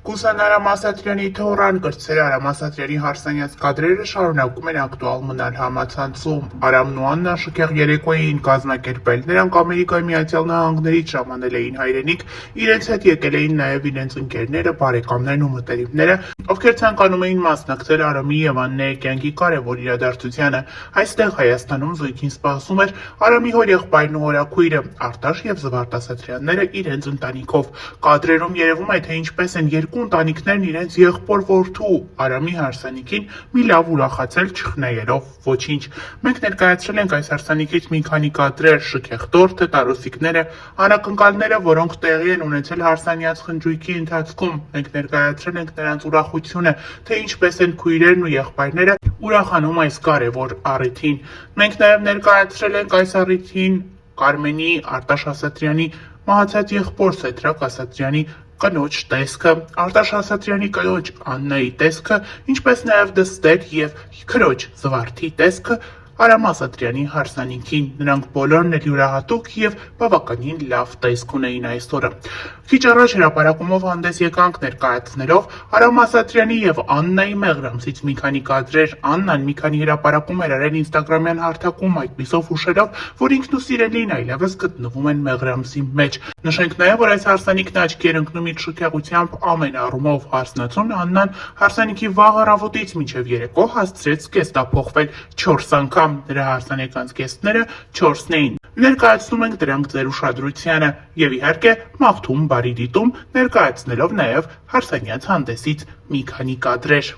Կուսան Արամ Ասատրյանի թոռան կրտսեր Արամ Ասատրյանի հարսանյաց կադրերը շարունակում են ակտուալ մնալ համացանցում։ Արամն ու Աննան շքեղ երեկո էին կազմակերպել։ Նրանք Ամերիկայի Միացյալ Նահանգներից ժամանել էին հայրենիք, իրենց հետ եկել էին նաև իրենց ընկերները, բարեկամներն ու մտերիմները, ովքեր ցանկանում էին մասնակցել Արամի և Աննայի կյանքի կարևոր իրադարձությանը։ Այստեղ Հայաստանում զույգին սպասում էր Արամի հորեղբայրն ու հորաքույրը Արտաշ և Զվարթ Ասատրյանները իրենց ընտանիքով։ Կադրերում երևում է, թե ինչպես են երկու ընտանիքներն իրենց եղբոր-որդու Արամի հարսանիքին մի լավ ուրախացել չխնայելով ոչինչ։ Մենք ներկայացրել ենք այս հարսանիքից մի քանի կադրեր՝ շքեղ տորթը, տարուսիկները, անակնկալները, որոնք տեղի են ունեցել հարսանյաց խնջույքի ընթացքում։ Մենք ներկայացրել ենք նրանց ուրախությունը, թե ինչպես են քույրերն ու եղբայրները ուրախանում այս կարևոր առիթին։ Մենք նաև ներկայացրել ենք այս առիթին Կարմենի, Արտաշ Ասատրյանի մահացած եղբոր Սեդրակ Ասատրյանի կնոջ տեսքը, Արտաշ Ասատրյանի կնոջ Աննայի տեսքը, ինչպես նաև դստեր և քրոջ Զվարթի տեսքը Արամ Ասատրյանի հարսանիքին։ Նրանք բոլորն էլ յուրահատուկ և բավականին լավ տեսք ունեին այս օրը։ Քիչ առաջ հրապարակումով հանդես եկանք ներկայացնելով Արամ Ասատրյանի և Աննայի մեղրամսից մի քանի կադրեր։ Աննան մի քանի հրապարակում էր արել ինստագրամյան հարթակում, այդպիսով հուշելով, որ ինքնուսիրելին այլևս գտնվում են մեղրամսի մեջ։ Նշենք նաև, որ այս հարսանիքն աչքի էր ընկնում իր շքեղությամբ ամեն առումով հարսնացուն Աննան հարսանիքի վաղ առավոտից մինչև երեկո հասցրեց կեստափոխվել 4 անգամ։ Նրա հարսանեկան զգեստները 4-ն էին։ Ներկայացնում ենք դրանք ձեր ուշադրությանը և իհարկե մաղթում բարի դիտում, ներկայացնելով նաև հարսանյաց հանդեսից մի քանի կադրեր։